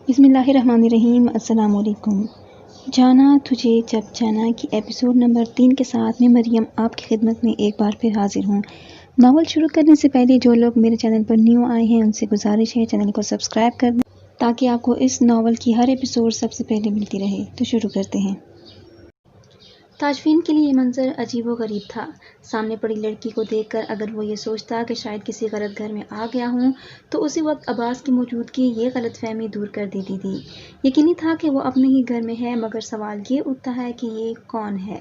بسم اللہ الرحمن الرحیم۔ السلام علیکم۔ جانا تجھے جب جانا کی ایپیسوڈ نمبر 3 کے ساتھ میں مریم آپ کی خدمت میں ایک بار پھر حاضر ہوں۔ ناول شروع کرنے سے پہلے جو لوگ میرے چینل پر نیو آئے ہیں ان سے گزارش ہے چینل کو سبسکرائب کر دیں تاکہ آپ کو اس ناول کی ہر ایپیسوڈ سب سے پہلے ملتی رہے۔ تو شروع کرتے ہیں۔ تاجفین کے لیے یہ منظر عجیب و غریب تھا۔ سامنے پڑی لڑکی کو دیکھ کر اگر وہ یہ سوچتا کہ شاید کسی غلط گھر میں آ گیا ہوں تو اسی وقت عباس کی موجودگی یہ غلط فہمی دور کر دیتی تھی۔ یقینی تھا کہ وہ اپنے ہی گھر میں ہے، مگر سوال یہ اٹھتا ہے کہ یہ کون ہے؟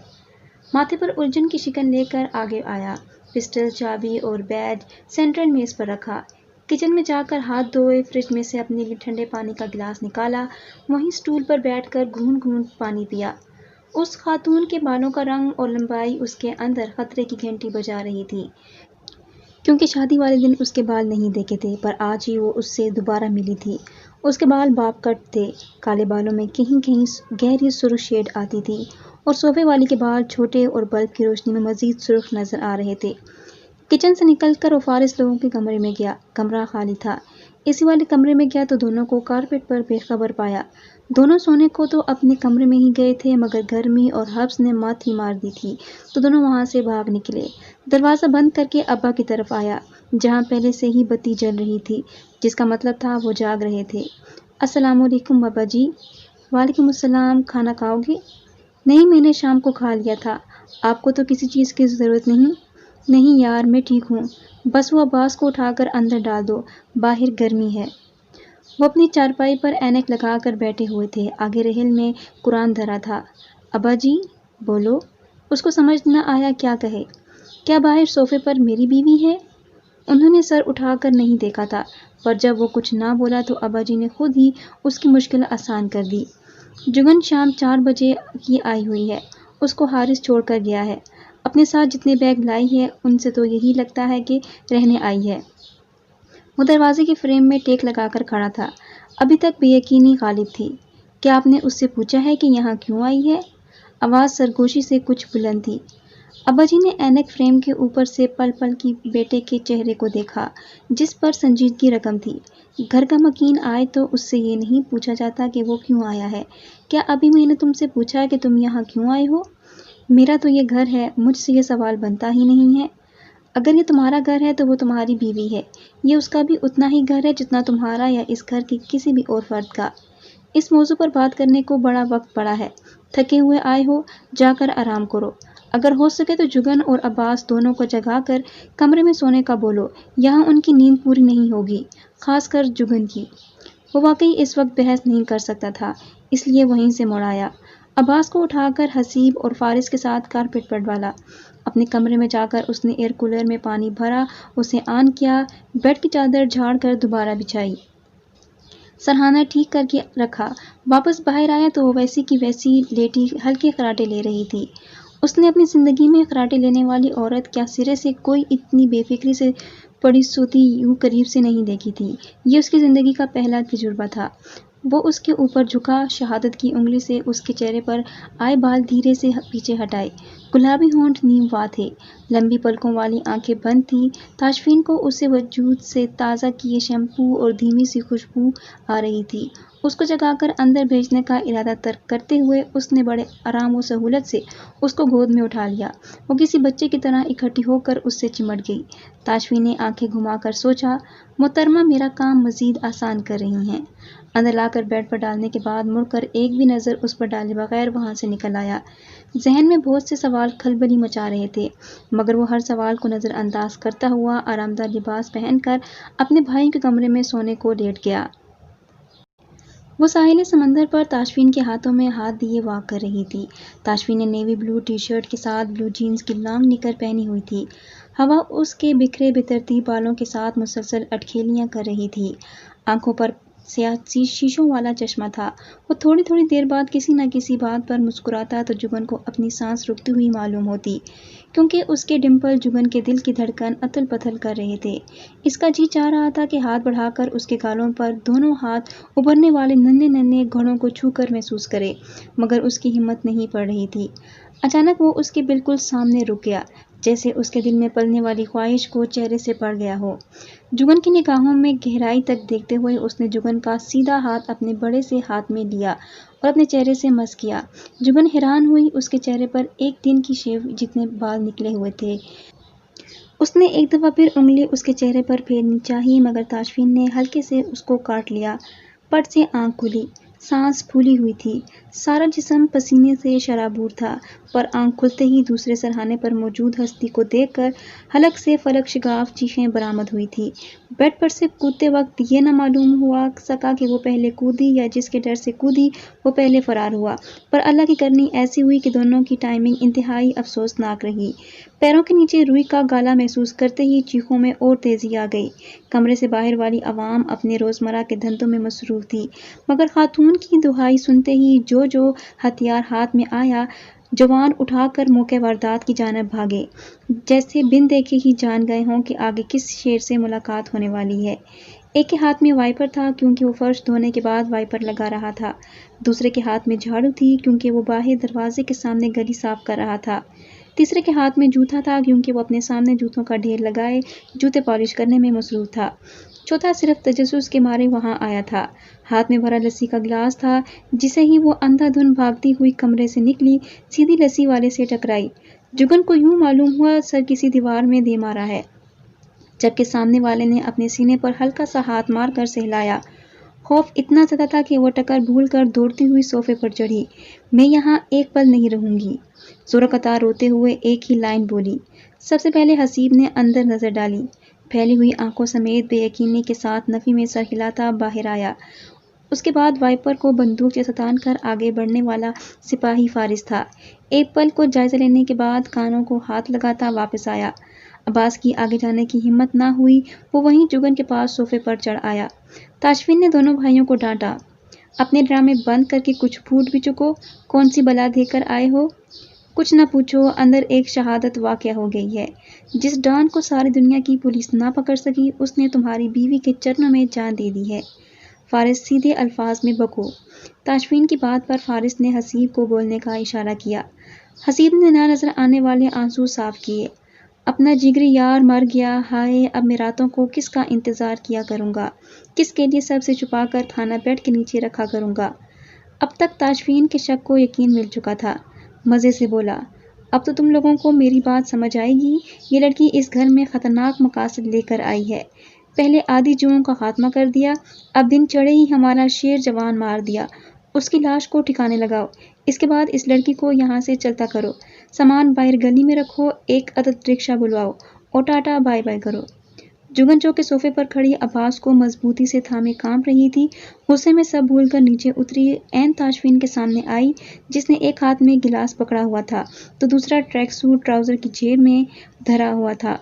ماتھے پر الجھن کی شکن لے کر آگے آیا، پسٹل، چابی اور بیج سینٹرل میز پر رکھا۔ کچن میں جا کر ہاتھ دھوئے، فریج میں سے اپنے لیے ٹھنڈے پانی کا گلاس نکالا، وہیں اسٹول پر بیٹھ کر گھونٹ گھونٹ پانی پیا۔ اس خاتون کے بالوں کا رنگ اور لمبائی اس کے اندر خطرے کی گھنٹی بجا رہی تھی، کیونکہ شادی والے دن اس کے بال نہیں دیکھے تھے، پر آج ہی وہ اس سے دوبارہ ملی تھی۔ اس کے بال باب کٹ تھے، کالے بالوں میں کہیں کہیں گہری سرخ شیڈ آتی تھی اور صوفے والی کے بال چھوٹے اور بلب کی روشنی میں مزید سرخ نظر آ رہے تھے۔ کچن سے نکل کر وہ فارس لوگوں کے کمرے میں گیا۔ کمرہ خالی تھا۔ اسی والے کمرے میں گیا تو دونوں کو کارپیٹ پر بے خبر پایا۔ دونوں سونے کو تو اپنے کمرے میں ہی گئے تھے، مگر گرمی اور حبس نے مت ہی مار دی تھی تو دونوں وہاں سے بھاگ نکلے۔ دروازہ بند کر کے ابا کی طرف آیا، جہاں پہلے سے ہی بتی جل رہی تھی، جس کا مطلب تھا وہ جاگ رہے تھے۔ السلام علیکم ابا جی۔ وعلیکم السلام۔ کھانا کھاؤ گے؟ نہیں، میں نے شام کو کھا لیا تھا۔ آپ کو تو کسی چیز کی ضرورت نہیں؟ نہیں یار، میں ٹھیک ہوں۔ بس وہ عباس کو اٹھا کر اندر ڈال دو، باہر گرمی ہے۔ وہ اپنی چارپائی پر اینک لگا کر بیٹھے ہوئے تھے، آگے رحل میں قرآن دھرا تھا۔ ابا جی بولو۔ اس کو سمجھ نہ آیا کیا کہے۔ کیا باہر صوفے پر میری بیوی ہے؟ انہوں نے سر اٹھا کر نہیں دیکھا تھا، پر جب وہ کچھ نہ بولا تو ابا جی نے خود ہی اس کی مشکل آسان کر دی۔ جگن شام 4 بجے کی آئی ہوئی ہے، اس کو حارث چھوڑ کر گیا ہے۔ اپنے ساتھ جتنے بیگ لائی ہے ان سے تو یہی لگتا ہے کہ رہنے آئی ہے۔ وہ دروازے کے فریم میں ٹیک لگا کر کھڑا تھا، ابھی تک بے یقینی غالب تھی۔ کیا آپ نے اس سے پوچھا ہے کہ یہاں کیوں آئی ہے؟ آواز سرگوشی سے کچھ بلند تھی۔ ابا جی نے اینک فریم کے اوپر سے پل پل کی بیٹے کے چہرے کو دیکھا، جس پر سنجیدگی رقم تھی۔ گھر کا مکین آئے تو اس سے یہ نہیں پوچھا جاتا کہ وہ کیوں آیا ہے۔ کیا ابھی میں نے تم سے پوچھا کہ تم یہاں کیوں آئے ہو؟ میرا تو یہ گھر ہے، مجھ سے یہ سوال بنتا ہی نہیں ہے۔ اگر یہ تمہارا گھر ہے تو وہ تمہاری بیوی ہے، یہ اس کا بھی اتنا ہی گھر ہے جتنا تمہارا یا اس گھر کے کسی بھی اور فرد کا۔ اس موضوع پر بات کرنے کو بڑا وقت پڑا ہے، تھکے ہوئے آئے ہو، جا کر آرام کرو۔ اگر ہو سکے تو جگن اور عباس دونوں کو جگا کر کمرے میں سونے کا بولو، یہاں ان کی نیند پوری نہیں ہوگی، خاص کر جگن کی۔ وہ واقعی اس وقت بحث نہیں کر سکتا تھا، اس لیے وہیں سے مڑ آیا۔ عباس کو اٹھا کر حسیب اور فارس کے ساتھ کارپیٹ پر ڈالا۔ اپنے کمرے میں جا کر اس نے ایئر کولر میں پانی بھرا، اسے آن کیا، بیڈ کی چادر جھاڑ کر دوبارہ بچھائی، سرہانا ٹھیک کر کے رکھا۔ واپس باہر آیا تو وہ ویسی کی ویسی لیٹی ہلکے خراٹے لے رہی تھی۔ اس نے اپنی زندگی میں خراٹے لینے والی عورت کیا سرے سے کوئی اتنی بے فکری سے پڑی سوتی یوں قریب سے نہیں دیکھی تھی۔ یہ اس کی زندگی کا پہلا تجربہ تھا۔ وہ اس کے اوپر جھکا، شہادت کی انگلی سے اس کے چہرے پر آئے بال دھیرے سے پیچھے ہٹائے۔ گلابی ہونٹ نیم وا تھے، لمبی پلکوں والی آنکھیں بند تھیں۔ تاجفین کو اسے وجود سے تازہ کیے شیمپو اور دھیمی سی خوشبو آ رہی تھی۔ اس کو جگا کر اندر بھیجنے کا ارادہ ترک کرتے ہوئے اس نے بڑے آرام و سہولت سے اس کو گود میں اٹھا لیا۔ وہ کسی بچے کی طرح اکٹھی ہو کر اس سے چمٹ گئی۔ تاجفین نے آنکھیں گھما کر سوچا، محترمہ میرا کام مزید آسان کر رہی ہیں۔ اندر لا کر بیڈ پر ڈالنے کے بعد مڑ کر ایک بھی نظر اس پر ڈالے بغیر وہاں سے نکل آیا۔ ذہن میں بہت سے سوال کھلبلی مچا رہے تھے، مگر وہ ہر سوال کو نظر انداز کرتا ہوا آرام دہ لباس پہن کر اپنے بھائی کے کمرے میں سونے کو لیٹ گیا۔ وہ ساحل سمندر پر تاجفین کے ہاتھوں میں ہاتھ دیے واک کر رہی تھی۔ تاجفین نے نیوی بلو ٹی شرٹ کے ساتھ بلو جینز کی لانگ نکر پہنی ہوئی تھی۔ ہوا اس کے بکھرے بے ترتیب بالوں کے ساتھ مسلسل اٹکھیلیاں کر رہی تھی۔ آنکھوں پر سیاہ شیشوں والا چشمہ تھا۔ وہ تھوڑی تھوڑی دیر بعد کسی نہ کسی بات پر مسکراتا تو جگن کو اپنی سانس رکتی ہوئی معلوم ہوتی، کیونکہ اس کے ڈمپل جگن کے دل کی دھڑکن اتل پتل کر رہے تھے۔ اس کا جی چاہ رہا تھا کہ ہاتھ بڑھا کر اس کے گالوں پر دونوں ہاتھ ابھرنے والے ننھے ننھے گھڑوں کو چھو کر محسوس کرے، مگر اس کی ہمت نہیں پڑ رہی تھی۔ اچانک وہ اس کے بالکل سامنے رک گیا، جیسے اس کے دل میں پلنے والی خواہش کو چہرے سے پڑ گیا ہو۔ جگن کی نگاہوں میں گہرائی تک دیکھتے ہوئے اس نے جگن کا سیدھا ہاتھ اپنے بڑے سے ہاتھ میں لیا اور اپنے چہرے سے مس کیا۔ جگن حیران ہوئی، اس کے چہرے پر ایک دن کی شیو جتنے بال نکلے ہوئے تھے۔ اس نے ایک دفعہ پھر انگلی اس کے چہرے پر پھیرنی چاہی مگر تاشفین نے ہلکے سے اس کو کاٹ لیا۔ پٹ سے آنکھ کھلی، سانس پھولی ہوئی تھی، سارا جسم پسینے سے شرابور تھا، پر آنکھ کھلتے ہی دوسرے سرہانے پر موجود ہستی کو دیکھ کر حلق سے فلک شگاف چیخیں برآمد ہوئی تھی۔ بیڈ پر سے کودتے وقت یہ نہ معلوم ہوا سکا کہ وہ پہلے کودی یا جس کے ڈر سے کودی وہ پہلے فرار ہوا، پر اللہ کی کرنی ایسی ہوئی کہ دونوں کی ٹائمنگ انتہائی افسوسناک رہی۔ پیروں کے نیچے روئی کا گالا محسوس کرتے ہی چیخوں میں اور تیزی آ گئی۔ کمرے سے باہر والی عوام اپنے روزمرہ کے دھندوں میں مصروف تھی، مگر خاتون کی دہائی سنتے ہی جو ہتھیار ہاتھ میں آیا جوان اٹھا کر موقع واردات کی جانب بھاگے، جیسے بن دیکھے ہی جان گئے ہوں کہ آگے کس شیر سے ملاقات ہونے والی ہے۔ ایک کے ہاتھ میں وائپر تھا کیونکہ وہ فرش دھونے کے بعد وائپر لگا رہا تھا، دوسرے کے ہاتھ میں جھاڑو تھی کیونکہ وہ باہر دروازے کے سامنے گلی صاف کر رہا تھا، تیسرے کے ہاتھ میں جوتا تھا کیونکہ وہ اپنے سامنے جوتوں کا ڈھیر لگائے جوتے پالش کرنے میں مصروف تھا، چوتھا صرف تجسس کے مارے وہاں آیا تھا۔ ہاتھ میں بھرا لسی کا گلاس تھا، جسے ہی وہ اندھا دھند بھاگتی ہوئی کمرے سے نکلی سیدھی لسی والے سے ٹکرائی۔ جگن کو یوں معلوم ہوا سر کسی دیوار میں دے مارا ہے، جبکہ سامنے والے نے اپنے سینے پر ہلکا سا ہاتھ مار کر سہلایا۔ خوف اتنا زیادہ تھا کہ وہ ٹکر بھول کر دوڑتی ہوئی صوفے پر چڑھی۔ میں یہاں ایک پل نہیں رہوں گی، زور قطار روتے ہوئے ایک ہی لائن بولی۔ سب سے پہلے حسیب نے اندر نظر ڈالی، پھیلی ہوئی آنکھوں سمیت بے یقینی کے ساتھ نفی میں سر ہلاتا باہر آیا۔ اس کے بعد وائپر کو بندوق جیسا تان کر آگے بڑھنے والا سپاہی فارس تھا۔ ایک پل کو جائزہ لینے کے بعد کانوں کو ہاتھ لگاتا واپس آیا۔ عباس کی آگے جانے کی ہمت نہ ہوئی، وہ وہیں جگن کے پاس صوفے پر چڑھ آیا۔ تاشفین نے دونوں بھائیوں کو ڈانٹا، اپنے ڈرامے بند کر کے کچھ پھوٹ بھی چکو، کون سی بلا دے کر آئے ہو؟ کچھ نہ پوچھو، اندر ایک شہادت واقع ہو گئی ہے۔ جس ڈان کو ساری دنیا کی پولیس نہ پکڑ سکی، اس نے تمہاری بیوی کے چرنوں میں جان دے دی ہے۔ فارس سیدھے الفاظ میں بکو۔ تاشفین کی بات پر فارس نے حسیب کو بولنے کا اشارہ کیا۔ حسیب نے نہ نظر آنے والے آنسو صاف کیے۔ اپنا جگری یار مر گیا، ہائے اب میں راتوں کو کس کا انتظار کیا کروں گا، کس کے لیے سب سے چھپا کر کھانا بیڈ کے نیچے رکھا کروں گا۔ اب تک تاشفین کے شک کو یقین مل چکا تھا، مزے سے بولا، اب تو تم لوگوں کو میری بات سمجھ آئے گی، یہ لڑکی اس گھر میں خطرناک مقاصد لے کر آئی ہے۔ پہلے آدھی جوؤں کا خاتمہ کر دیا، اب دن چڑھے ہی ہمارا شیر جوان مار دیا، اس کی لاش کو ٹھکانے لگاؤ، اس کے بعد اس لڑکی کو یہاں سے چلتا کرو، سامان باہر گلی میں رکھو، ایک عدد رکشہ بلواؤ اور ٹاٹا بائے بائے کرو۔ جگن جو کہ صوفے پر کھڑی عباس کو مضبوطی سے تھامے کانپ رہی تھی، غصے میں سب بھول کر نیچے اتری، عین تاشفین کے سامنے آئی، جس نے ایک ہاتھ میں گلاس پکڑا ہوا تھا تو دوسرا ٹریک سوٹ ٹراؤزر کی جیب میں دھرا ہوا تھا،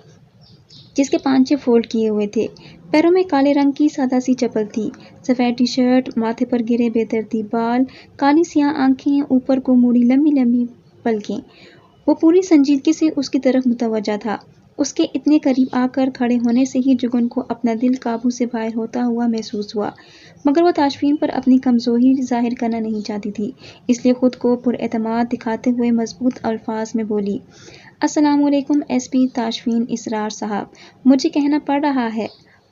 جس کے پانچے فولڈ کیے ہوئے تھے۔ پیروں میں کالے رنگ کی سادہ سی چپل تھی، سفید ٹی شرٹ، ماتھے پر گرے بے ترتیب بال، کالی سیاہ آنکھیں، اوپر کو موڑی لمبی لمبی پلکیں۔ وہ پوری سنجیدگی سے اس کی طرف متوجہ تھا۔ اس کے اتنے قریب آ کر کھڑے ہونے سے ہی جگن کو اپنا دل قابو سے باہر ہوتا ہوا محسوس ہوا، مگر وہ تاشفین پر اپنی کمزوری ظاہر کرنا نہیں چاہتی تھی، اس لیے خود کو پر اعتماد دکھاتے ہوئے مضبوط الفاظ میں بولی، السلام علیکم ایس پی تاشفین اسرار صاحب، مجھے کہنا پڑ رہا ہے،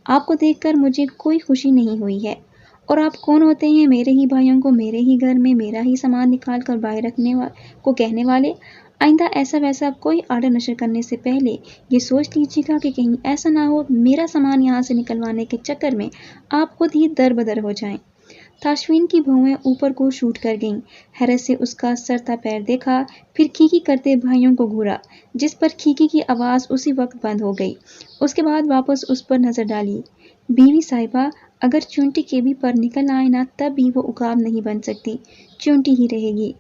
آپ کو دیکھ کر مجھے کوئی خوشی نہیں ہوئی ہے، اور آپ کون ہوتے ہیں میرے ہی بھائیوں کو میرے ہی گھر میں میرا ہی سامان نکال کر باہر رکھنے کو کہنے والے؟ آئندہ ایسا ویسا کوئی آرڈر نشر کرنے سے پہلے یہ سوچ لیجیے گا کہ کہیں ایسا نہ ہو میرا سامان یہاں سے نکلوانے کے چکر میں آپ خود ہی در بدر ہو جائیں۔ تاشفین کی بھویں اوپر کو شوٹ کر گئیں، حیرت سے اس کا سر تا پیر دیکھا، پھر کھیکی کرتے بھائیوں کو گھورا، جس پر کھیکی کی آواز اسی وقت بند ہو گئی۔ اس کے بعد واپس اس پر نظر ڈالی، بیوی صاحبہ اگر چونٹی کیبی پر نکل آئے نا تب بھی وہ عقاب نہیں بن سکتی، چونٹی ہی رہے گی۔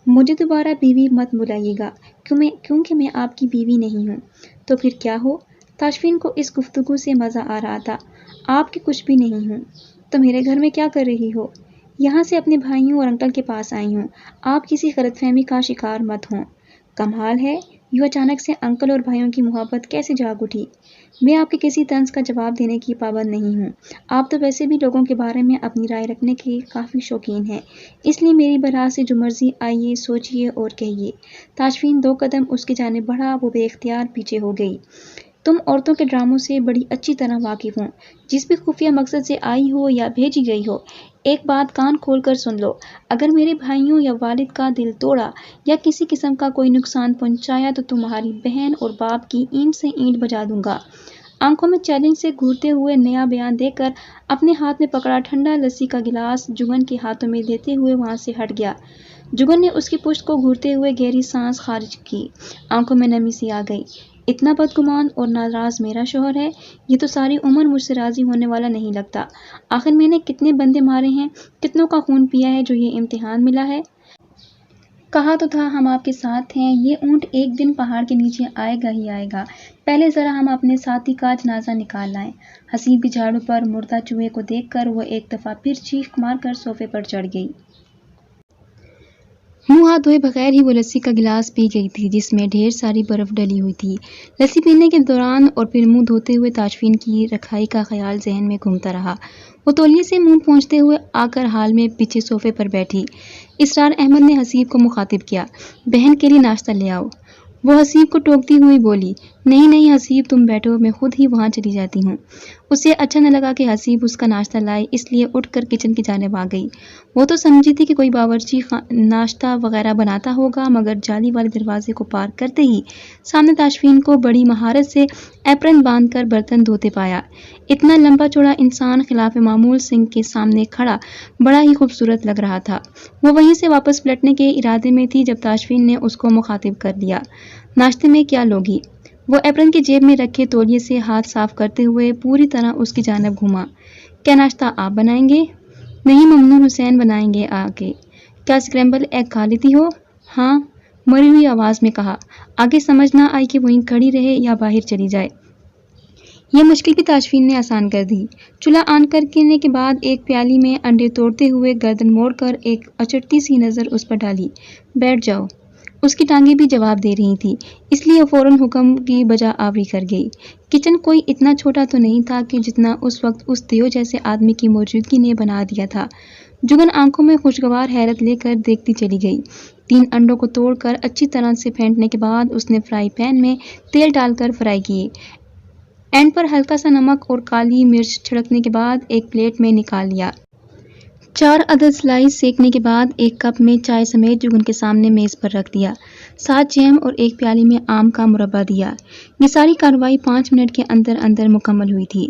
مجھے دوبارہ بیوی مت بلائیے گا کیونکہ میں آپ کی بیوی نہیں ہوں۔ تو پھر کیا ہو؟ تاشفین کو اس گفتگو سے مزہ آ رہا تھا۔ آپ کی کچھ بھی نہیں ہوں۔ تو میرے گھر میں کیا کر رہی ہو؟ یہاں سے اپنے بھائیوں اور انکل کے پاس آئی ہوں، آپ کسی غلط فہمی کا شکار مت ہوں۔ کمال ہے، یوں اچانک سے انکل اور بھائیوں کی محبت کیسے جاگ اٹھی؟ میں آپ کے کسی طنز کا جواب دینے کی پابند نہیں ہوں۔ آپ تو ویسے بھی لوگوں کے بارے میں اپنی رائے رکھنے کے کافی شوقین ہیں، اس لیے میری برا سے جو مرضی آئیے سوچیے اور کہیے۔ تاشفین 2 قدم اس کی جانب بڑھا، وہ بے اختیار پیچھے ہو گئی۔ تم عورتوں کے ڈراموں سے بڑی اچھی طرح واقف ہوں، جس بھی خفیہ مقصد سے آئی ہو یا بھیجی گئی ہو۔ ایک بات کان کھول کر سن لو، اگر میرے بھائیوں یا والد کا دل توڑا یا کسی قسم کا کوئی نقصان پہنچایا تو تمہاری بہن اور باپ کی اینٹ سے اینٹ بجا دوں گا۔ آنکھوں میں چیلنج سے گھورتے ہوئے نیا بیان دے کر اپنے ہاتھ میں پکڑا ٹھنڈا لسی کا گلاس جگن کے ہاتھوں میں دیتے ہوئے وہاں سے ہٹ گیا۔ جگن نے اس کی پشت کو گھورتے ہوئے گہری سانس خارج کی، آنکھوں میں نمی سی آ گئی۔ اتنا بدگمان اور ناراض میرا شوہر ہے، یہ تو ساری عمر مجھ سے راضی ہونے والا نہیں لگتا۔ آخر میں نے کتنے بندے مارے ہیں، کتنوں کا خون پیا ہے جو یہ امتحان ملا ہے۔ کہا تو تھا ہم آپ کے ساتھ ہیں، یہ اونٹ ایک دن پہاڑ کے نیچے آئے گا ہی آئے گا۔ پہلے ذرا ہم اپنے ساتھی کا جنازہ نکال لائیں۔ حسیب کی جھاڑو پر مردہ چوہے کو دیکھ کر وہ ایک دفعہ پھر چیخ مار کر صوفے پر چڑھ گئی۔ منہ ہاتھ دھوئے بغیر ہی وہ لسی کا گلاس پی گئی تھی، جس میں ڈھیر ساری برف ڈلی ہوئی تھی۔ لسی پینے کے دوران اور پھر منہ دھوتے ہوئے تاشفین کی رکھائی کا خیال ذہن میں گھومتا رہا۔ وہ تولیے سے منہ پونچھتے ہوئے آ کر حال میں پیچھے صوفے پر بیٹھی۔ اسرار احمد نے حسیب کو مخاطب کیا، بہن کے لیے ناشتہ لے آؤ۔ وہ حسیب کو ٹوکتی ہوئی بولی، نہیں نہیں حسیب تم بیٹھو، میں خود ہی وہاں چلی جاتی ہوں۔ اسے اچھا نہ لگا کہ حسیب اس کا ناشتہ لائے، اس لیے اٹھ کر کچن کی جانب آ گئی۔ وہ تو سمجھی تھی کہ کوئی باورچی ناشتہ وغیرہ بناتا ہوگا، مگر جالی والے دروازے کو پار کرتے ہی سامنے تاشفین کو بڑی مہارت سے ایپرن باندھ کر برتن دھوتے پایا۔ اتنا لمبا چوڑا انسان خلاف معمول سنک کے سامنے کھڑا بڑا ہی خوبصورت لگ رہا تھا۔ وہ وہیں سے واپس پلٹنے کے ارادے میں تھی جب تاشفین نے اس کو مخاطب کر لیا، ناشتے میں کیا لوگی؟ وہ ایپرن کی جیب میں رکھے تولیے سے ہاتھ صاف کرتے ہوئے پوری طرح اس کی جانب گھوما۔ کیا ناشتہ آپ بنائیں گے؟ نہیں ممنون حسین بنائیں گے آگے۔ کیا اسکریمبل ایگ کھا لیتی ہو؟ ہاں، مری ہوئی آواز میں کہا۔ آگے سمجھ نہ آئی کہ وہیں کھڑی رہے یا باہر چلی جائے۔ یہ مشکل بھی تاشفین نے آسان کر دی۔ چولہا آن کرنے کے بعد ایک پیالی میں انڈے توڑتے ہوئے گردن موڑ کر ایک اچٹتی سی نظر اس پر ڈالی۔ بیٹھ جاؤ۔ اس کی ٹانگیں بھی جواب دے رہی تھی، اس لیے فوراً حکم کی بجا آوری کر گئی۔ کچن کوئی اتنا چھوٹا تو نہیں تھا کہ جتنا اس وقت اس دیو جیسے آدمی کی موجودگی نے بنا دیا تھا۔ جگن آنکھوں میں خوشگوار حیرت لے کر دیکھتی چلی گئی۔ 3 انڈوں کو توڑ کر اچھی طرح سے پھینٹنے کے بعد اس نے فرائی پین میں تیل ڈال کر فرائی کیے۔ اینڈ پر ہلکا سا نمک اور کالی مرچ چھڑکنے کے بعد ایک پلیٹ میں نکال لیا۔ 4 عدد سلائس سینکنے کے بعد ایک کپ میں چائے سمیت جگن کے سامنے میز پر رکھ دیا، ساتھ جیم اور ایک پیالی میں آم کا مربع دیا۔ یہ ساری کارروائی 5 منٹ کے اندر اندر مکمل ہوئی تھی۔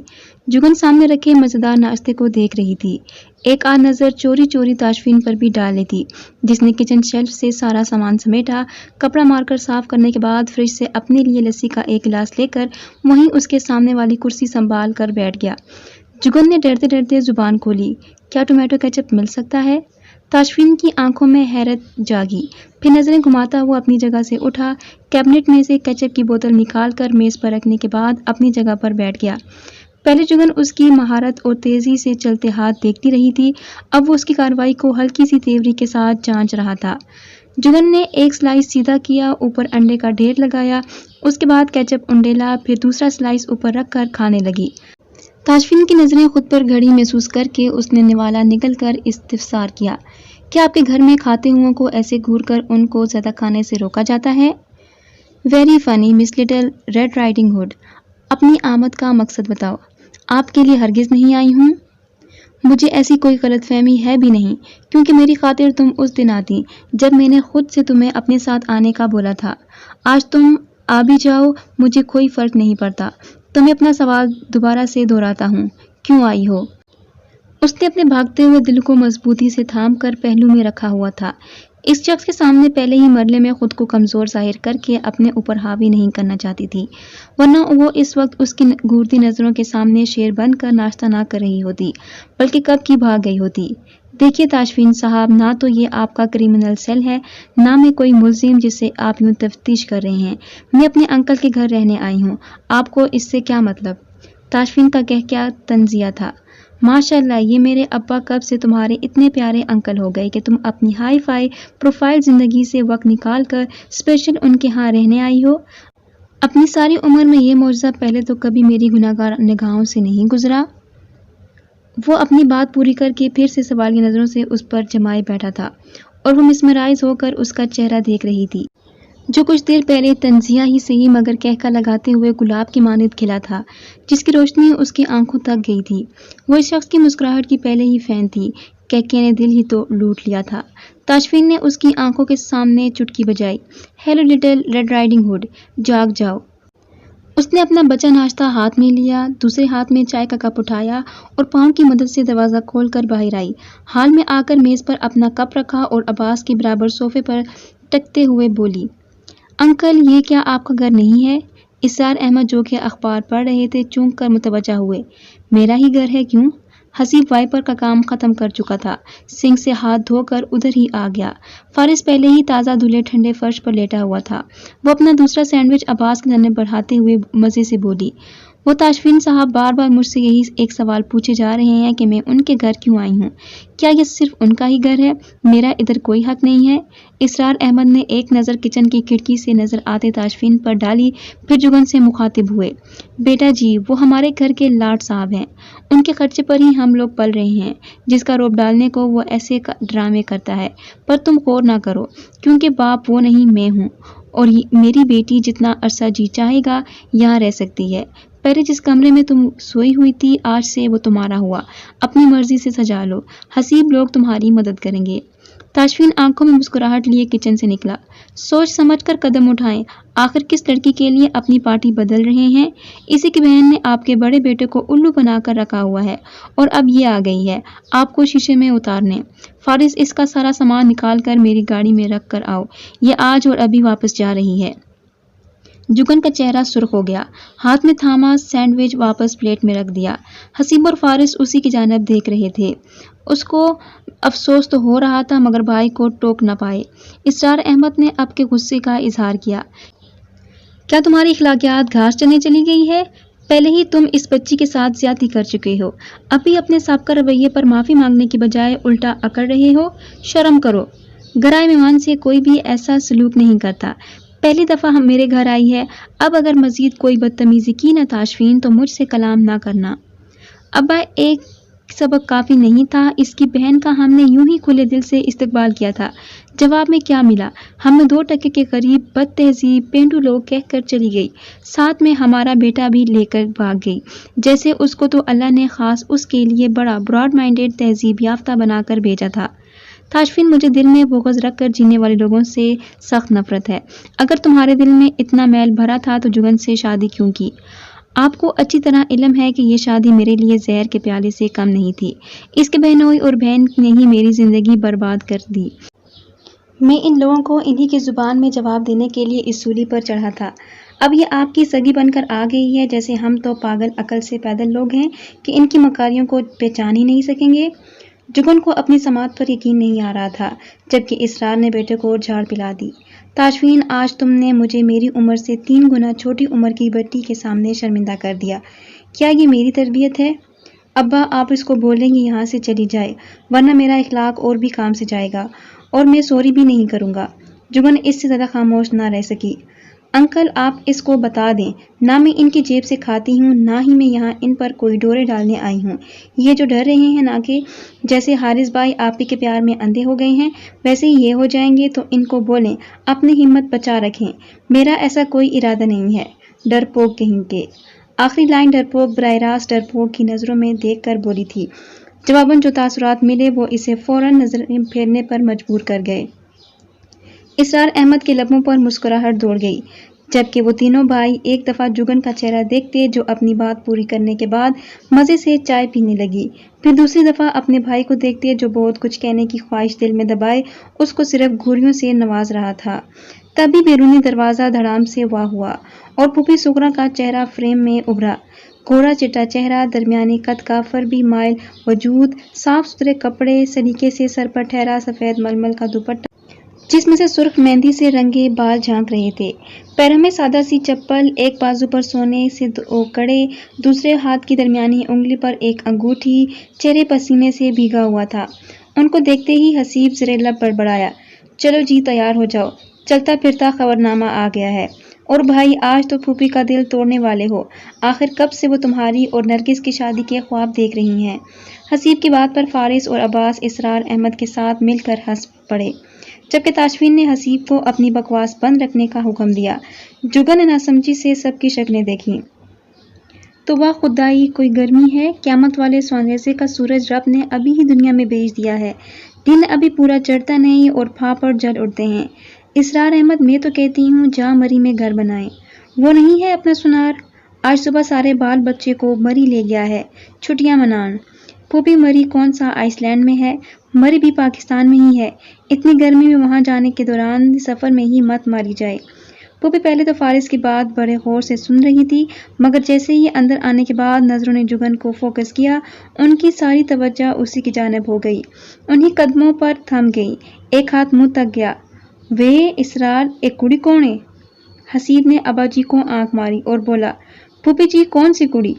جگن سامنے رکھے مزیدار ناشتے کو دیکھ رہی تھی، ایک آدھ نظر چوری چوری تاشفین پر بھی ڈال لی تھی، جس نے کچن شیلف سے سارا سامان سمیٹا، کپڑا مار کر صاف کرنے کے بعد فریج سے اپنے لیے لسی کا ایک گلاس لے کر وہیں اس کے سامنے والی کرسی سنبھال کر بیٹھ گیا۔ جگن نے ڈرتے ڈرتے زبان کھولی، کیا ٹومیٹو کیچپ مل سکتا ہے؟ تاشفین کی آنکھوں میں حیرت جاگی، پھر نظریں گھماتا ہوا اپنی جگہ سے اٹھا، کیبنٹ میں سے کیچپ کی بوتل نکال کر میز پر رکھنے کے بعد اپنی جگہ پر بیٹھ گیا۔ پہلے جگن اس کی مہارت اور تیزی سے چلتے ہاتھ دیکھتی رہی تھی، اب وہ اس کی کارروائی کو ہلکی سی تیوری کے ساتھ جانچ رہا تھا۔ جگن نے ایک سلائس سیدھا کیا، اوپر انڈے کا ڈھیر لگایا، اس کے بعد کیچپ انڈیلا، پھر دوسرا سلائس اوپر رکھ کر کھانے لگی۔ تاشفین کی نظریں خود پر گھڑی محسوس کر کے اس نے نوالا نگل کر استفسار کیا، کیا آپ کے گھر میں کھاتے ہوں کو ایسے گھور کر ان کو زیادہ کھانے سے روکا جاتا ہے؟ ویری فنی مس لٹل ریڈ رائڈنگ ہوڈ، اپنی آمد کا مقصد بتاؤ۔ آپ کے لیے ہرگز نہیں آئی ہوں۔ مجھے ایسی کوئی غلط فہمی ہے بھی نہیں، کیونکہ میری خاطر تم اس دن آتی جب میں نے خود سے تمہیں اپنے ساتھ آنے کا بولا تھا۔ آج تم آ بھی جاؤ، مجھے کوئی فرق نہیں پڑتا۔ تمہیں اپنا سوال دوبارہ سے دہراتا ہوں، کیوں آئی ہو؟ اس نے اپنے بھاگتے ہوئے دل کو مضبوطی سے تھام کر پہلو میں رکھا ہوا تھا۔ اس شخص کے سامنے پہلے ہی مرحلے میں خود کو کمزور ظاہر کر کے اپنے اوپر حاوی نہیں کرنا چاہتی تھی، ورنہ وہ اس وقت اس کی گھورتی نظروں کے سامنے شیر بن کر ناشتہ نہ کر رہی ہوتی، بلکہ کب کی بھاگ گئی ہوتی۔ دیکھیے تاشفین صاحب، نہ تو یہ آپ کا کریمنل سیل ہے، نہ میں کوئی ملزم جس سے آپ یوں تفتیش کر رہے ہیں۔ میں اپنے انکل کے گھر رہنے آئی ہوں، آپ کو اس سے کیا مطلب؟ تاشفین کا کہہ کیا تنزیہ تھا، ماشاءاللہ، یہ میرے ابا کب سے تمہارے اتنے پیارے انکل ہو گئے کہ تم اپنی ہائی فائی پروفائل زندگی سے وقت نکال کر اسپیشل ان کے ہاں رہنے آئی ہو۔ اپنی ساری عمر میں یہ معجزہ پہلے تو کبھی میری گناہگار نگاہوں سے نہیں گزرا۔ وہ اپنی بات پوری کر کے پھر سے سوال کی نظروں سے اس پر جمائے بیٹھا تھا اور وہ مسمرائز ہو کر اس کا چہرہ دیکھ رہی تھی، جو کچھ دیر پہلے تنزیہ ہی صحیح مگر کہکا لگاتے ہوئے گلاب کی مانند کھلا تھا، جس کی روشنی اس کی آنکھوں تک گئی تھی۔ وہ اس شخص کی مسکراہٹ کی پہلے ہی فین تھی۔ کہکے نے دل ہی تو لوٹ لیا تھا۔ تاشفین نے اس کی آنکھوں کے سامنے چٹکی بجائی۔ Hello little red riding hood, جاگ جاؤ۔ اس نے اپنا بچا ناشتہ ہاتھ میں لیا، دوسرے ہاتھ میں چائے کا کپ اٹھایا اور پاؤں کی مدد سے دروازہ کھول کر باہر آئی۔ حال میں آ کر میز پر اپنا کپ رکھا اور عباس کے برابر صوفے پر ٹکتے ہوئے بولی، انکل یہ کیا آپ کا گھر نہیں ہے؟ اسرار احمد جو کہ اخبار پڑھ رہے تھے چونک کر متوجہ ہوئے۔ میرا ہی گھر ہے، کیوں؟ حسیب وائپر کا کام ختم کر چکا تھا، سنک سے ہاتھ دھو کر ادھر ہی آ گیا۔ فارس پہلے ہی تازہ دھلے ٹھنڈے فرش پر لیٹا ہوا تھا۔ وہ اپنا دوسرا سینڈوچ عباس کے سامنے بڑھاتے ہوئے مزے سے بولی، وہ تاشفین صاحب بار بار مجھ سے یہی ایک سوال پوچھے جا رہے ہیں کہ میں ان کے گھر کیوں آئی ہوں۔ کیا یہ صرف ان کا ہی گھر ہے؟ میرا ادھر کوئی حق نہیں ہے؟ اسرار احمد نے ایک نظر کچن کی کھڑکی سے نظر آتے تاشفین پر ڈالی، پھر جگن سے مخاطب ہوئے، بیٹا جی وہ ہمارے گھر کے لاٹ صاحب ہیں، ان کے خرچے پر ہی ہم لوگ پل رہے ہیں، جس کا روب ڈالنے کو وہ ایسے ڈرامے کرتا ہے، پر تم غور نہ کرو، کیونکہ باپ وہ نہیں میں ہوں، اور میری بیٹی جتنا عرصہ جی چاہے گا یہاں رہ سکتی ہے۔ پہلے جس کمرے میں تم سوئی ہوئی تھی آج سے وہ تمہارا ہوا، اپنی مرضی سے سجا لو، حسیب لوگ تمہاری مدد کریں گے۔ تاشفین آنکھوں میں مسکراہٹ لیے کچن سے نکلا، سوچ سمجھ کر قدم اٹھائیں، آخر کس لڑکی کے لیے اپنی پارٹی بدل رہے ہیں؟ اسی کی بہن نے آپ کے بڑے بیٹے کو الو بنا کر رکھا ہوا ہے اور اب یہ آ گئی ہے آپ کو شیشے میں اتارنے۔ فارس اس کا سارا سامان نکال کر میری گاڑی میں رکھ کر آؤ، یہ آج اور ابھی واپس جا رہی ہے۔ جگن کا چہرہ سرخ ہو گیا، ہاتھ میں تھاما سینڈوچ واپس پلیٹ میں رکھ دیا۔ حسیب اور فارس اسی کی جانب دیکھ رہے تھے۔ اس کو افسوس تو ہو رہا تھا مگر بھائی کو ٹوک نہ پائے۔ اسرار احمد نے اب کے غصے کا اظہار کیا، کیا تمہاری اخلاقیات گھاس چرنے چلی گئی ہے؟ پہلے ہی تم اس بچی کے ساتھ زیادتی کر چکے ہو، اب بھی اپنے سابقہ رویے پر معافی مانگنے کی بجائے الٹا اکڑ رہے ہو، شرم کرو۔ گرائے مہمان سے کوئی بھی ایسا سلوک نہیں کرتا، پہلی دفعہ ہم میرے گھر آئی ہے، اب اگر مزید کوئی بدتمیزی کی نہ تاشفین تو مجھ سے کلام نہ کرنا۔ ابا ایک سبق کافی نہیں تھا؟ اس کی بہن کا ہم نے یوں ہی کھلے دل سے استقبال کیا تھا، جواب میں کیا ملا؟ ہمیں 2 ٹکے کے قریب بد تہذیب پینڈو لوگ کہہ کر چلی گئی، ساتھ میں ہمارا بیٹا بھی لے کر بھاگ گئی، جیسے اس کو تو اللہ نے خاص اس کے لیے بڑا براڈ مائنڈیڈ تہذیب یافتہ بنا کر بھیجا تھا۔ تاشفین مجھے دل میں بغض رکھ کر جینے والے لوگوں سے سخت نفرت ہے، اگر تمہارے دل میں اتنا میل بھرا تھا تو جگن سے شادی کیوں کی؟ آپ کو اچھی طرح علم ہے کہ یہ شادی میرے لیے زہر کے پیالے سے کم نہیں تھی، اس کے بہنوئی اور بہن نے ہی میری زندگی برباد کر دی۔ میں ان لوگوں کو انہی کی زبان میں جواب دینے کے لیے اس سولی پر چڑھا تھا، اب یہ آپ کی سگی بن کر آ گئی ہے، جیسے ہم تو پاگل عقل سے پیدل لوگ ہیں کہ ان کی مکاریوں کو پہچان ہی نہیں سکیں گے۔ جگن کو اپنی سماعت پر یقین نہیں آ رہا تھا، جبکہ اسرار نے بیٹے کو جھاڑ پلا دی۔ تاشفین آج تم نے مجھے میری عمر سے 3 گنا چھوٹی عمر کی بٹی کے سامنے شرمندہ کر دیا، کیا یہ میری تربیت ہے؟ ابا آپ اس کو بولیں گے یہاں سے چلی جائے، ورنہ میرا اخلاق اور بھی کام سے جائے گا، اور میں سوری بھی نہیں کروں گا۔ جگن اس سے زیادہ خاموش نہ رہ سکی۔ انکل آپ اس کو بتا دیں، نہ میں ان کی جیب سے کھاتی ہوں، نہ ہی میں یہاں ان پر کوئی ڈورے ڈالنے آئی ہوں، یہ جو ڈر رہے ہیں نا کہ جیسے حارث بھائی آپ ہی کے پیار میں اندھے ہو گئے ہیں ویسے ہی یہ ہو جائیں گے، تو ان کو بولیں اپنی ہمت بچا رکھیں، میرا ایسا کوئی ارادہ نہیں ہے، ڈرپوک کہیں کے۔ آخری لائن ڈرپوک براہ راست ڈرپوک کی نظروں میں دیکھ کر بولی تھی، جواباً جو تاثرات ملے وہ اسے فوراً نظریں پھیرنے پر مجبور کر گئے۔ اسرار احمد کے لبوں پر مسکراہٹ دوڑ گئی، جبکہ وہ تینوں بھائی ایک دفعہ جگن کا چہرہ دیکھتے جو اپنی بات پوری کرنے کے بعد مزے سے چائے پینے لگی، پھر دوسری دفعہ اپنے بھائی کو دیکھتے جو بہت کچھ کہنے کی خواہش دل میں دبائے اس کو صرف گھوریوں سے نواز رہا تھا۔ تبھی بیرونی دروازہ دھڑام سے واہ ہوا اور پھوپھی سغرا کا چہرہ فریم میں ابھرا، گورا چٹا چہرہ، درمیانی قد کا فربی مائل وجود، صاف ستھرے کپڑے، سلیقے سے سر پر ٹھہرا سفید ململ کا دوپٹہ، جس میں سے سرخ مہندی سے رنگے بال جھانک رہے تھے۔ پیروں میں سادہ سی چپل، ایک بازو پر سونے سے 2 کڑے، دوسرے ہاتھ کی درمیانی انگلی پر ایک انگوٹھی، چہرے پسینے سے بھیگا ہوا تھا۔ ان کو دیکھتے ہی حسیب زیر لب بڑبڑایا، چلو جی تیار ہو جاؤ، چلتا پھرتا خبرنامہ آ گیا ہے۔ اور بھائی آج تو پھوپھی کا دل توڑنے والے ہو، آخر کب سے وہ تمہاری اور نرگس کی شادی کے خواب دیکھ رہی ہیں۔ حسیب کی بات پر فارس اور عباس اسرار احمد کے ساتھ مل کر ہنس پڑے، جبکہ تاشفین نے حسیب کو اپنی بکواس بند رکھنے کا حکم دیا۔ جگن نے ناسمجھی سے سب کی شکلیں دیکھیں تو واہ خدائی، کوئی گرمی ہے! قیامت والے سوندرے کا سورج رب نے ابھی ہی دنیا میں بھیج دیا ہے، دن ابھی پورا چڑھتا نہیں اور پھاپڑ جل اٹھتے ہیں۔ اسرار احمد، میں تو کہتی ہوں جہاں مری میں گھر بنائیں۔ وہ نہیں ہے اپنا سنار، آج صبح سارے بال بچے کو مری لے گیا ہے چھٹیاں منان۔ پھوپھی مری کون سا آئس لینڈ میں ہے، مری بھی پاکستان میں ہی ہے، اتنی گرمی میں وہاں جانے کے دوران سفر میں ہی مت ماری جائے۔ پھوپھی پہلے تو فارس کی بات بڑے غور سے سن رہی تھی، مگر جیسے ہی اندر آنے کے بعد نظروں نے جگن کو فوکس کیا، ان کی ساری توجہ اسی کی جانب ہو گئی، انہی قدموں پر تھم گئی، ایک ہاتھ منہ تک گیا۔ وے اسرار، ایک کڑی کون ہے؟ حسیب نے ابا جی کو آنکھ ماری اور بولا، پھوپھی جی کون سی کڑی؟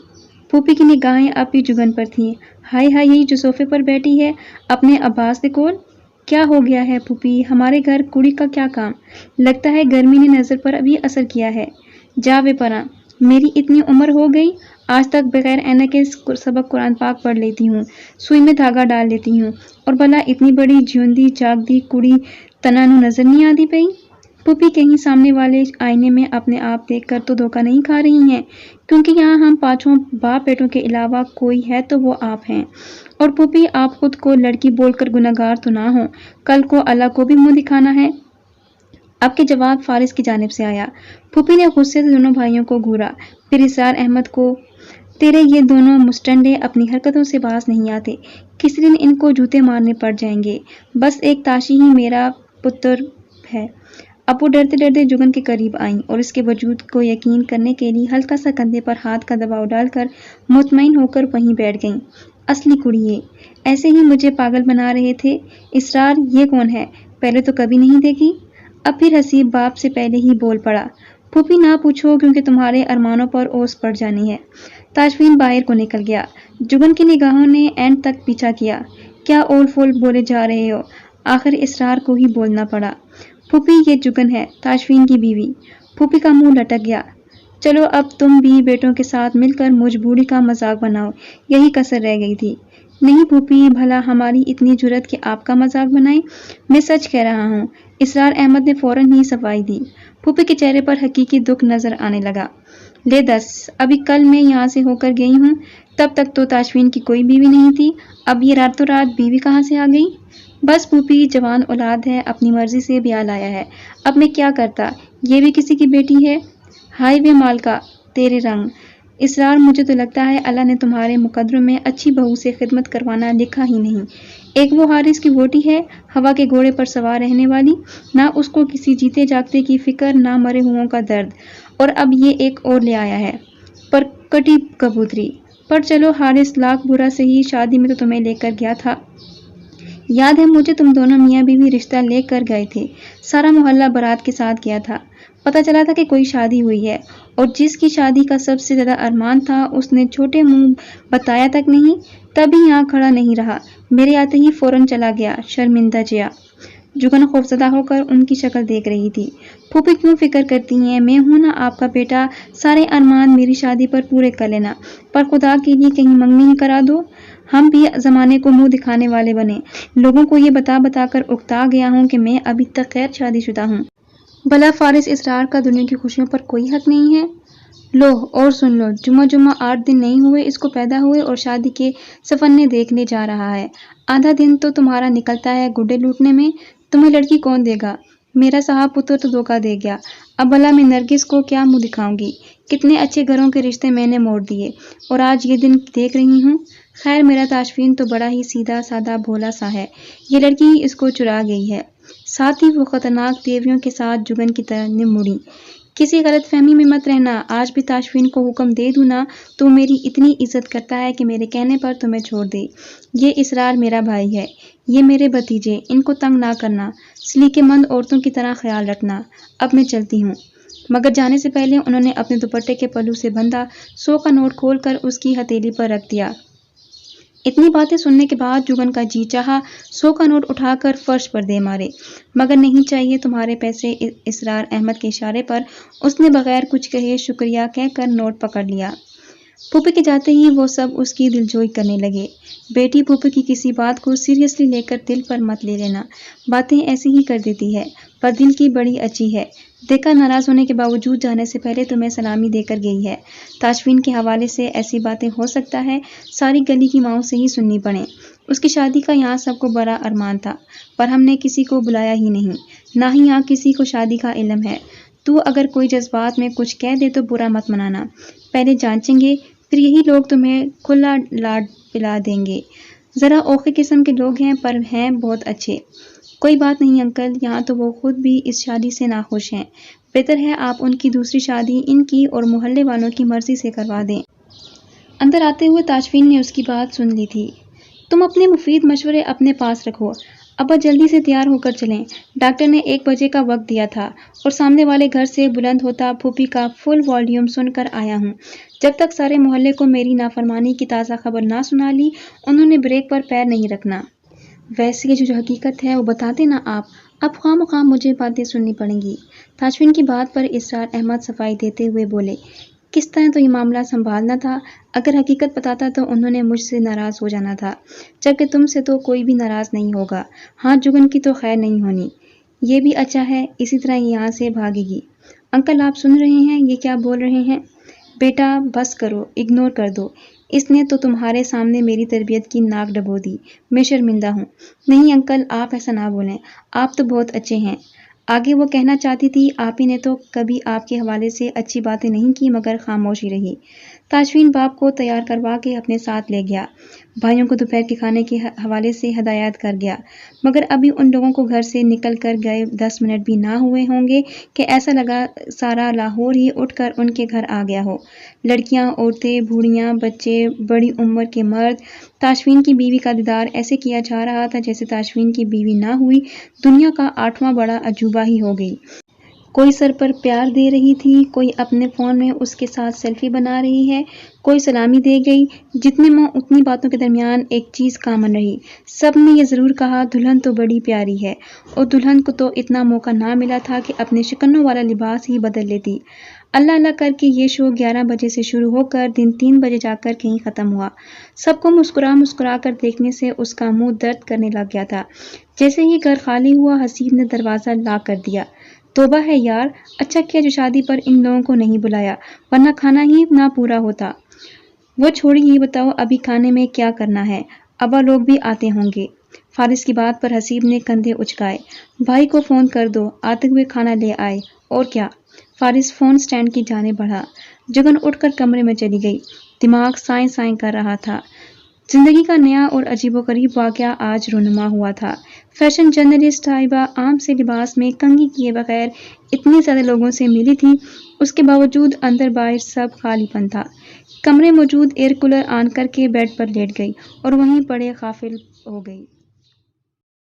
پھوپھی کی نگاہیں اب بھی جگن پر تھیں۔ ہائے ہائے، یہی جو صوفے پر بیٹھی ہے اپنے عباس کے کول۔ کیا ہو گیا ہے پھوپھی، ہمارے گھر کڑی کا کیا کام؟ لگتا ہے گرمی نے نظر پر بھی اثر کیا ہے۔ جا وے پراں، میری اتنی عمر ہو گئی، آج تک بغیر اینک کے سبق قرآن پاک پڑھ لیتی ہوں، سوئی میں دھاگا ڈال لیتی ہوں، اور بھلا اتنی بڑی جیوندی جاگدی کڑی تنا نو نظر نہیں آتی پئی؟ پھوپھی کہیں سامنے والے آئینے میں اپنے آپ دیکھ کر تو دھوکہ نہیں کھا رہی ہیں، کیونکہ یہاں ہم پانچوں باپ بیٹوں کے علاوہ کوئی ہے تو وہ آپ ہیں۔ اور پھوپھی آپ خود کو لڑکی بول کر گنہگار تو نہ ہوں، کل کو اللہ کو بھی منہ دکھانا ہے۔ اب کے جواب فارس کی جانب سے آیا۔ پھوپھی نے غصے سے دونوں بھائیوں کو گھورا، پھر اسرار احمد کو، تیرے یہ دونوں مستنڈے اپنی حرکتوں سے باز نہیں آتے، کسی دن ان کو جوتے مارنے پڑ جائیں گے، بس ایک تاشی ہی میرا پتر ہے۔ اب وہ ڈرتے ڈرتے جگن کے قریب آئیں اور اس کے وجود کو یقین کرنے کے لیے ہلکا سا کندھے پر ہاتھ کا دباؤ ڈال کر مطمئن ہو کر وہیں بیٹھ گئیں۔ اصلی کڑی یہ، ایسے ہی مجھے پاگل بنا رہے تھے۔ اسرار، یہ کون ہے؟ پہلے تو کبھی نہیں دیکھی۔ اب پھر حسیب باپ سے پہلے ہی بول پڑا، پھوپھی نہ پوچھو کیونکہ تمہارے ارمانوں پر اوس پڑ جانی ہے۔ تاشفین باہر کو نکل گیا، جگن کی نگاہوں نے اینڈ تک پیچھا کیا، کیا اول فول بولے جا رہے ہو؟ آخر اسرار کو ہی بولنا پڑا، پھوپھی یہ جگن ہے، تاشفین کی بیوی۔ پھوپھی کا منہ لٹک گیا، چلو اب تم بھی بیٹوں کے ساتھ مل کر مجھ بوڑھی کا مذاق بناؤ، یہی کسر رہ گئی تھی۔ نہیں پھوپھی، بھلا ہماری اتنی جرأت کہ آپ کا مذاق بنائیں؟ میں سچ کہہ رہا ہوں۔ اسرار احمد نے فوراً ہی صفائی دی۔ پھوپھی کے چہرے پر حقیقی دکھ نظر آنے لگا۔ لے دس، ابھی کل میں یہاں سے ہو کر گئی ہوں، تب تک تو تاشفین کی کوئی بیوی نہیں تھی، اب یہ راتوں رات بیوی کہاں سے آ گئی؟ بس پھوپھی، جوان اولاد ہے، اپنی مرضی سے بیاہ لایا ہے، اب میں کیا کرتا، یہ بھی کسی کی بیٹی ہے۔ ہائے وے مالکا، تیرے رنگ! اسرار، مجھے تو لگتا ہے اللہ نے تمہارے مقدروں میں اچھی بہو سے خدمت کروانا لکھا ہی نہیں۔ ایک وہ حارث کی ووٹی ہے، ہوا کے گھوڑے پر سوار رہنے والی، نہ اس کو کسی جیتے جاگتے کی فکر، نہ مرے ہوں کا درد، اور اب یہ ایک اور لے آیا ہے، پر کٹی کبوتری۔ پر چلو حارث لاکھ برا سہی، شادی میں تو تمہیں لے کر گیا تھا، یاد ہے مجھے، تم دونوں میاں بیوی رشتہ لے کر گئے تھے، سارا محلہ بارات کے ساتھ گیا تھا، پتہ چلا تھا کہ کوئی شادی ہوئی ہے، اور جس کی شادی کا سب سے زیادہ ارمان تھا اس نے چھوٹے منہ بتایا تک نہیں، تب ہی یہاں کھڑا نہیں رہا، میرے آتے ہی فوراً چلا گیا، شرمندہ جیا۔ جگن خوفزدہ ہو کر ان کی شکل دیکھ رہی تھی۔ پھوپھی کیوں فکر کرتی ہیں، میں ہوں نا آپ کا بیٹا، سارے ارمان میری شادی پر پورے کر لینا، پر خدا کے لیے کہیں منگنی ہی کرا دو۔ ہم بھی زمانے کو منہ دکھانے والے بنے، لوگوں کو یہ بتا بتا کر اکتا گیا ہوں کہ میں ابھی تک غیر شادی شدہ ہوں۔ بھلا فارس اسرار کا دنیا کی خوشیوں پر کوئی حق نہیں ہے؟ لو اور سن لو، جمعہ 8 دن نہیں ہوئے اس کو پیدا ہوئے اور شادی کے سفرنے دیکھنے جا رہا ہے، آدھا دن تو تمہارا نکلتا ہے گڈے لوٹنے میں، تمہیں لڑکی کون دے گا؟ میرا صاحب پتر تو دھوکہ دے گیا، اب بھلا میں نرگس کو کیا منہ دکھاؤں گی؟ کتنے اچھے گھروں کے رشتے میں نے موڑ دیے، اور آج یہ دن دیکھ رہی ہوں۔ خیر میرا تاشفین تو بڑا ہی سیدھا سادہ بھولا سا ہے، یہ لڑکی ہی اس کو چرا گئی ہے۔ ساتھ ہی وہ خطرناک تیوریوں کے ساتھ جگن کی طرف مڑی، کسی غلط فہمی میں مت رہنا، آج بھی تاشفین کو حکم دے دوں نا تو میری اتنی عزت کرتا ہے کہ میرے کہنے پر تمہیں چھوڑ دے، یہ اسرار میرا بھائی ہے، یہ میرے بھتیجے، ان کو تنگ نہ کرنا، سلیقے مند عورتوں کی طرح خیال رکھنا، اب میں چلتی ہوں۔ مگر جانے سے پہلے انہوں نے اپنے دوپٹے کے پلو سے بندھا 100 کا نوٹ کھول کر اس کی ہتھیلی پر رکھ دیا۔ اتنی باتیں سننے کے بعد جگن کا جی چاہا 100 کا نوٹ اٹھا کر فرش پر دے مارے، مگر نہیں چاہیے تمہارے پیسے۔ اسرار احمد کے اشارے پر اس نے بغیر کچھ کہے شکریہ کہہ کر نوٹ پکڑ لیا۔ پھوپھی کے جاتے ہی وہ سب اس کی دلجوئی کرنے لگے۔ بیٹی پھوپھی کی کسی بات کو سیریسلی لے کر دل پر مت لے لینا، باتیں ایسی ہی کر دیتی ہے، پر دل کی بڑی اچھی ہے۔ دیکھا ناراض ہونے کے باوجود جانے سے پہلے تمہیں سلامی دے کر گئی ہے۔ تاشفین کے حوالے سے ایسی باتیں ہو سکتا ہے ساری گلی کی ماؤں سے ہی سننی پڑیں۔ اس کی شادی کا یہاں سب کو بڑا ارمان تھا، پر ہم نے کسی کو بلایا ہی نہیں، نہ ہی یہاں کسی کو شادی کا علم ہے۔ تو اگر کوئی جذبات میں کچھ کہہ دے تو برا مت منانا، پہلے جانچیں گے، پھر یہی لوگ تمہیں کھلا لاڈ پلا دیں گے۔ ذرا اوکھے قسم کے لوگ ہیں پر ہیں بہت اچھے۔ کوئی بات نہیں انکل، یہاں تو وہ خود بھی اس شادی سے ناخوش ہیں، بہتر ہے آپ ان کی دوسری شادی ان کی اور محلے والوں کی مرضی سے کروا دیں۔ اندر آتے ہوئے تاشفین نے اس کی بات سن لی تھی۔ تم اپنے مفید مشورے اپنے پاس رکھو، ابا جلدی سے تیار ہو کر چلیں، ڈاکٹر نے 1 بجے کا وقت دیا تھا اور سامنے والے گھر سے بلند ہوتا پھوپھی کا فل والیوم سن کر آیا ہوں۔ جب تک سارے محلے کو میری نافرمانی کی تازہ خبر نہ سنا لی انہوں نے بریک پر پیر نہیں رکھنا۔ ویسے یہ جو حقیقت ہے وہ بتا دینا آپ، اب خواہ مخواہ مجھے باتیں سننی پڑیں گی۔ تاشفین کی بات پر اسرار احمد صفائی دیتے ہوئے بولے، کس طرح تو یہ معاملہ سنبھالنا تھا، اگر حقیقت بتاتا تو انہوں نے مجھ سے ناراض ہو جانا تھا، جبکہ تم سے تو کوئی بھی ناراض نہیں ہوگا۔ ہاں جگن کی تو خیر نہیں ہونی، یہ بھی اچھا ہے، اسی طرح یہاں سے بھاگے گی۔ انکل آپ سن رہے ہیں یہ کیا بول رہے ہیں؟ بیٹا بس کرو، اگنور کر دو، اس نے تو تمہارے سامنے میری تربیت کی ناک ڈبو دی، میں شرمندہ ہوں۔ نہیں انکل آپ ایسا نہ بولیں، آپ تو بہت اچھے ہیں۔ آگے وہ کہنا چاہتی تھی، آپ ہی نے تو کبھی آپ کے حوالے سے اچھی باتیں نہیں کی مگر خاموشی رہی۔ تاشفین باپ کو تیار کروا کے اپنے ساتھ لے گیا، بھائیوں کو دوپہر کے کھانے کے حوالے سے ہدایات کر گیا، مگر ابھی ان لوگوں کو گھر سے نکل کر گئے 10 منٹ بھی نہ ہوئے ہوں گے کہ ایسا لگا سارا لاہور ہی اٹھ کر ان کے گھر آ گیا ہو۔ لڑکیاں، عورتیں، بوڑھیاں، بچے، بڑی عمر کے مرد، تاشفین کی بیوی کا دیدار ایسے کیا جا رہا تھا جیسے تاشفین کی بیوی نہ ہوئی دنیا کا 8واں بڑا عجوبہ ہی ہو گئی۔ کوئی سر پر پیار دے رہی تھی، کوئی اپنے فون میں اس کے ساتھ سیلفی بنا رہی ہے، کوئی سلامی دے گئی، جتنے منہ اتنی باتوں کے درمیان ایک چیز کامن رہی، سب نے یہ ضرور کہا دلہن تو بڑی پیاری ہے، اور دلہن کو تو اتنا موقع نہ ملا تھا کہ اپنے شکنوں والا لباس ہی بدل لیتی۔ اللہ اللہ کر کے یہ شو 11 بجے سے شروع ہو کر دن 3 بجے جا کر کہیں ختم ہوا۔ سب کو مسکرا مسکرا کر دیکھنے سے اس کا منہ درد کرنے لگ گیا تھا۔ جیسے ہی گھر خالی ہوا حسیب نے دروازہ لاک کر دیا۔ توبہ ہے یار، اچھا کیا جو شادی پر ان لوگوں کو نہیں بلایا، ورنہ کھانا ہی نہ پورا ہوتا۔ وہ چھوڑی، یہ بتاؤ ابھی کھانے میں کیا کرنا ہے، ابا لوگ بھی آتے ہوں گے۔ فارس کی بات پر حسیب نے کندھے اچکائے، بھائی کو فون کر دو آتے ہوئے کھانا لے آئے، اور کیا۔ فارس فون سٹینڈ کی جانب بڑھا، جگن اٹھ کر کمرے میں چلی گئی، دماغ سائیں سائیں کر رہا تھا۔ زندگی کا نیا اور عجیب و غریب واقعہ آج رونما ہوا تھا۔ فیشن جرنلسٹ طیبہ عام سے لباس میں کنگھی کیے بغیر اتنے زیادہ لوگوں سے ملی تھی، اس کے باوجود اندر باہر سب خالی پن تھا۔ کمرے موجود ایئر کولر آن کر کے بیڈ پر لیٹ گئی اور وہیں پڑے غافل ہو گئی۔